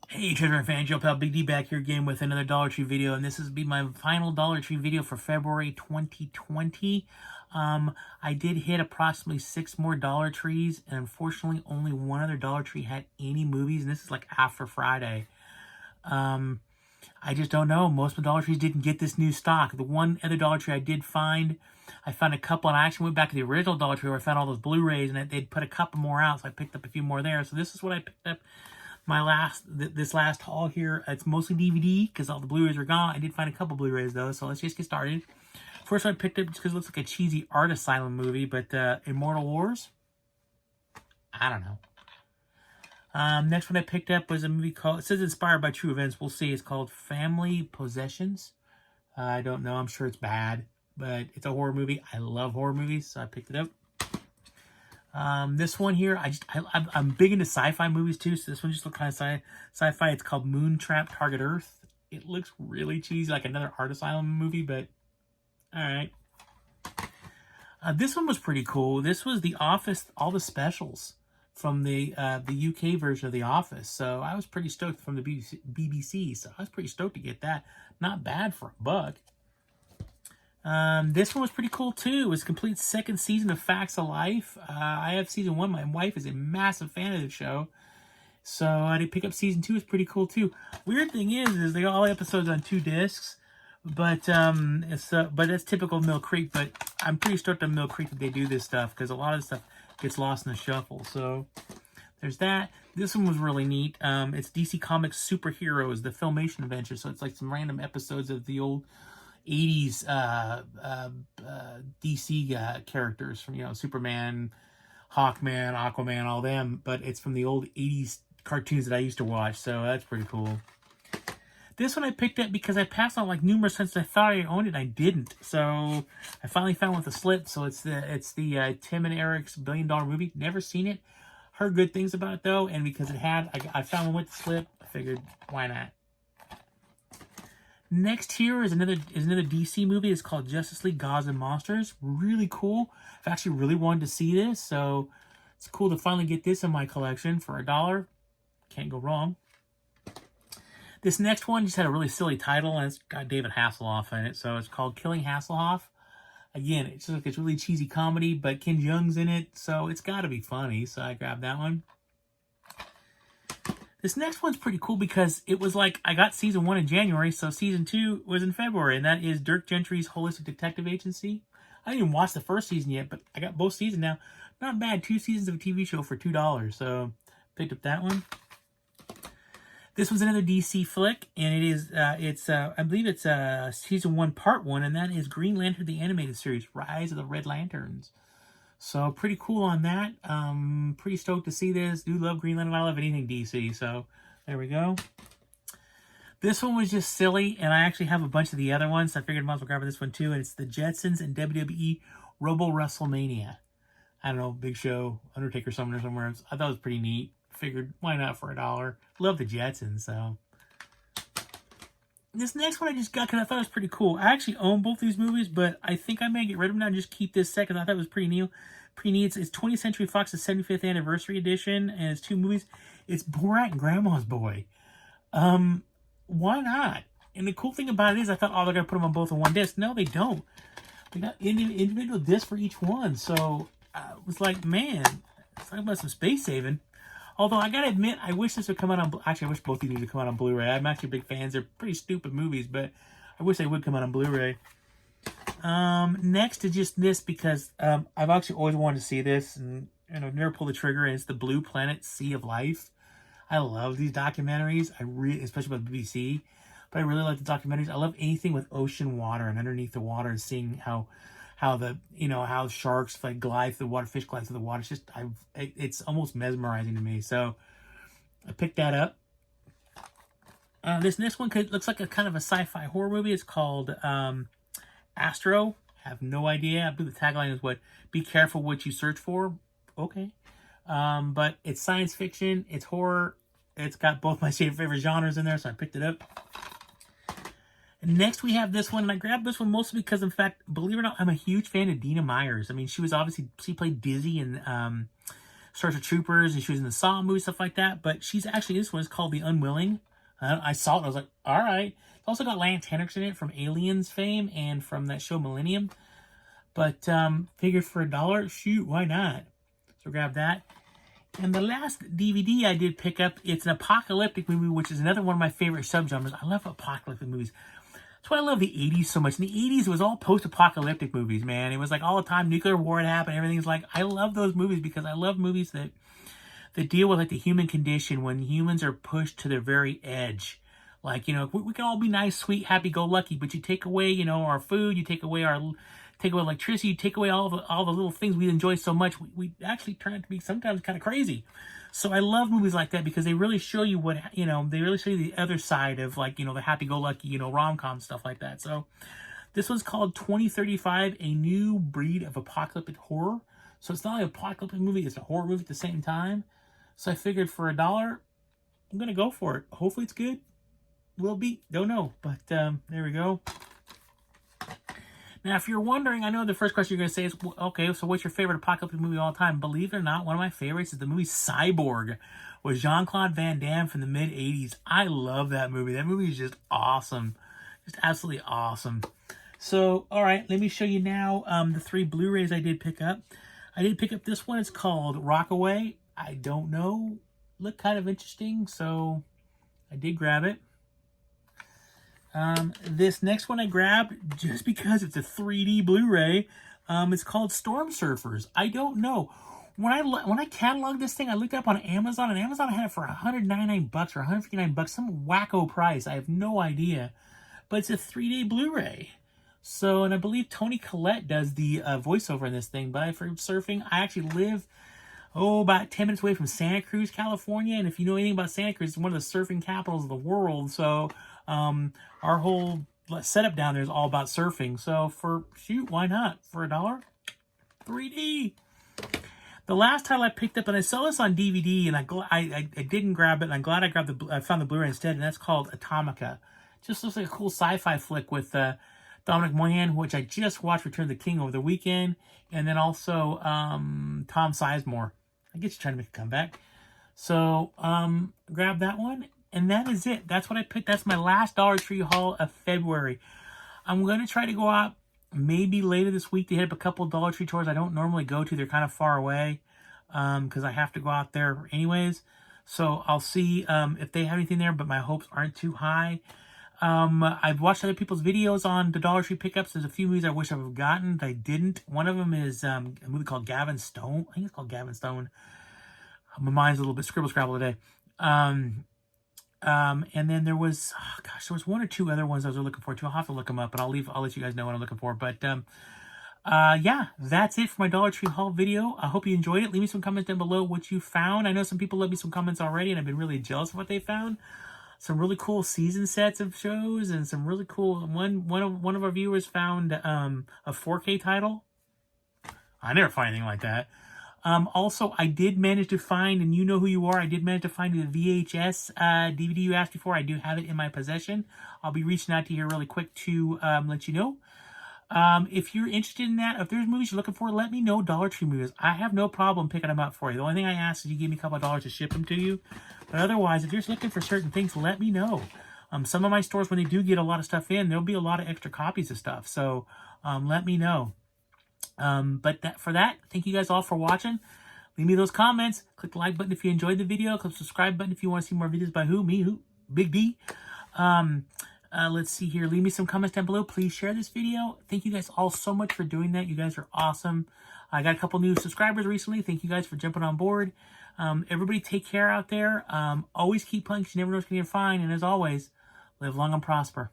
Hey, Treasure fans, Joe Pal Big D back here again with another Dollar Tree video, and this is be my final Dollar Tree video for February 2020. I did hit approximately 6 more Dollar Trees, and unfortunately, only one other Dollar Tree had any movies, and this is like after Friday. I just don't know. Most of the Dollar Trees didn't get this new stock. The one other Dollar Tree I did find, I found a couple, and I actually went back to the original Dollar Tree where I found all those Blu-rays, and they'd put a couple more out, so I picked up a few more there. So this is what I picked up. This last haul here, it's mostly DVD because all the Blu-rays are gone. I did find a couple Blu-rays though, so let's just get started. First one I picked up just because it looks like a cheesy art asylum movie, but Immortal Wars? I don't know. Next one I picked up was a movie called, it says inspired by true events, we'll see. It's called Family Possessions. I don't know, I'm sure it's bad, but it's a horror movie. I love horror movies, so I picked it up. This one here, I'm big into sci-fi movies too, so this one just looks kind of sci-fi. It's called Moontrap Target Earth. It looks really cheesy, like another art asylum movie, but alright. This one was pretty cool. This was The Office, all the specials from the UK version of The Office. So I was pretty stoked from the BBC, so I was pretty stoked to get that. Not bad for $1. This one was pretty cool too. It was a complete second season of Facts of Life. I have season 1. My wife is a massive fan of the show. So I did pick up season 2. It's pretty cool too. Weird thing is they got all episodes on 2 discs. But that's typical Mill Creek. But I'm pretty stoked on Mill Creek that they do this stuff, because a lot of the stuff gets lost in the shuffle. So there's that. This one was really neat. It's DC Comics Superheroes, the Filmation Adventure. So it's like some random episodes of the old 80s DC characters from, Superman, Hawkman, Aquaman, all them, but it's from the old 80s cartoons that I used to watch, so that's pretty cool. This one I picked up because I passed on like numerous times. I thought I owned it, and I didn't. So I finally found one with a slip. So it's the Tim and Eric's $1 billion movie. Never seen it. Heard good things about it though, and because I found one with the slip, I figured why not. Next here is another DC movie. It's called Justice League Gods and Monsters. Really cool. I've actually really wanted to see this, so it's cool to finally get this in my collection for $1. Can't go wrong. This next one just had a really silly title, and it's got David Hasselhoff in it, so it's called Killing Hasselhoff. Again, it's just like it's really cheesy comedy, but Ken Jeong's in it, so it's got to be funny, so I grabbed that one. This next one's pretty cool because it was like, I got season 1 in January, so season 2 was in February, and that is Dirk Gentry's Holistic Detective Agency. I didn't even watch the first season yet, but I got both seasons now. Not bad, 2 seasons of a TV show for $2, so picked up that one. This was another DC flick, and it is, I believe it's season 1, part 1, and that is Green Lantern, the animated series, Rise of the Red Lanterns. So pretty cool on that. Pretty stoked to see this. Do love Green Lantern. I love anything DC. So there we go. This one was just silly, and I actually have a bunch of the other ones. So I figured I might as well grab this one too. And it's the Jetsons and WWE Robo WrestleMania. I don't know, Big Show, Undertaker somewhere. I thought it was pretty neat. Figured why not for $1. Love the Jetsons. So this next one I just got because I thought it was pretty cool. I actually own both these movies, but I think I may get rid of them now and just keep this second. I thought it was pretty neat. It's 20th Century Fox's 75th Anniversary Edition, and it's 2 movies. It's Borat and Grandma's Boy. Why not? And the cool thing about it is I thought, oh, they're going to put them on both in one disc. No, they don't. They got individual discs for each one. So I was like, man, it's talking about some space saving. Although, I gotta admit, I wish this would come out on... Actually, I wish both of these would come out on Blu-ray. I'm actually big fans. They're pretty stupid movies, but I wish they would come out on Blu-ray. Next is just this, because I've actually always wanted to see this, and I've never pulled the trigger, and it's the Blue Planet Sea of Life. I love these documentaries, especially about the BBC, but I really like the documentaries. I love anything with ocean water and underneath the water, and seeing how how sharks glide through the water, fish glide through the water. It's just, it's almost mesmerizing to me. So I picked that up. This next one looks like a kind of a sci-fi horror movie. It's called Astro. I have no idea. I believe the tagline is what? Be careful what you search for. Okay. But it's science fiction. It's horror. It's got both my favorite genres in there, so I picked it up. Next, we have this one, and I grabbed this one mostly because, in fact, believe it or not, I'm a huge fan of Dina Myers. I mean, she played Dizzy in Starship Troopers, and she was in the Saw movie, stuff like that. But she's actually, this one is called The Unwilling. I saw it and I was like, all right. It's also got Lance Henriksen in it from Aliens fame and from that show Millennium. But figured for $1, shoot, why not? So grab that. And the last DVD I did pick up, it's an apocalyptic movie, which is another one of my favorite subgenres. I love apocalyptic movies. That's why I love the 80s so much. In the 80s, it was all post-apocalyptic movies, man. It was like all the time nuclear war had happened. Everything's like, I love those movies because I love movies that deal with like the human condition when humans are pushed to their very edge. Like, you know, we can all be nice, sweet, happy-go-lucky, but you take away, you know, our food, you take away electricity, you take away all the little things we enjoy so much. We actually turn out to be sometimes kind of crazy. So I love movies like that because they really show you what, you know, they really show you the other side of, like, you know, the happy-go-lucky, you know, rom-com stuff like that. So this one's called 2035, A New Breed of Apocalyptic Horror. So it's not only an apocalyptic movie, it's a horror movie at the same time. So I figured for $1, I'm going to go for it. Hopefully it's good. Will be. Don't know. But there we go. Now, if you're wondering, I know the first question you're going to say is, okay, so what's your favorite apocalyptic movie of all time? Believe it or not, one of my favorites is the movie Cyborg with Jean-Claude Van Damme from the mid-'80s. I love that movie. That movie is just awesome. Just absolutely awesome. So, all right, let me show you now the 3 Blu-rays I did pick up. I did pick up this one. It's called Rockaway. I don't know. Looked kind of interesting, so I did grab it. This next one I grabbed just because it's a 3D Blu-ray. It's called Storm Surfers. I don't know. When I cataloged this thing, I looked up on Amazon, and Amazon had it for $199 or $159, some wacko price. I have no idea. But it's a 3D Blu-ray. So, and I believe Toni Collette does the voiceover in this thing. But for surfing, I actually live, about 10 minutes away from Santa Cruz, California. And if you know anything about Santa Cruz, it's one of the surfing capitals of the world. So, our whole setup down there is all about surfing. So shoot, why not? For $1, 3D. The last title I picked up, and I saw this on DVD, and I didn't grab it, and I'm glad I found the Blu-ray instead, and that's called Atomica. Just looks like a cool sci-fi flick with Dominic Monaghan, which I just watched Return of the King over the weekend, and then also Tom Sizemore. I guess he's trying to make a comeback. So grab that one. And that is it. That's what I picked. That's my last Dollar Tree haul of February. I'm going to try to go out maybe later this week to hit up a couple of Dollar Tree stores I don't normally go to. They're kind of far away because I have to go out there anyways. So I'll see if they have anything there, but my hopes aren't too high. I've watched other people's videos on the Dollar Tree pickups. There's a few movies I wish I would have gotten that I didn't. One of them is a movie called Gavin Stone. I think it's called Gavin Stone. My mind's a little bit scribble-scrabble today. And then there was, there was 1 or 2 other ones I was looking forward to. I'll have to look them up, but I'll let you guys know what I'm looking for. But, yeah, that's it for my Dollar Tree haul video. I hope you enjoyed it. Leave me some comments down below what you found. I know some people left me some comments already, and I've been really jealous of what they found. Some really cool season sets of shows, and some really cool, one of our viewers found, a 4K title. I never find anything like that. Also, I did manage to find, and you know who you are, I did manage to find the VHS DVD you asked me for. I do have it in my possession. I'll be reaching out to you here really quick to let you know. If you're interested in that, if there's movies you're looking for, let me know. Dollar Tree movies. I have no problem picking them up for you. The only thing I ask is you give me a couple of dollars to ship them to you. But otherwise, if you're just looking for certain things, let me know. Some of my stores, when they do get a lot of stuff in, there'll be a lot of extra copies of stuff. So let me know. But for that, thank you guys all for watching. Leave me those comments. Click the like button if you enjoyed the video. Click the subscribe button if you want to see more videos by who? Big D. Let's see here. Leave me some comments down below. Please share this video. Thank you guys all so much for doing that. You guys are awesome. I got a couple new subscribers recently. Thank you guys for jumping on board. Everybody take care out there. Always keep playing because you never know what's going to find. And as always, live long and prosper.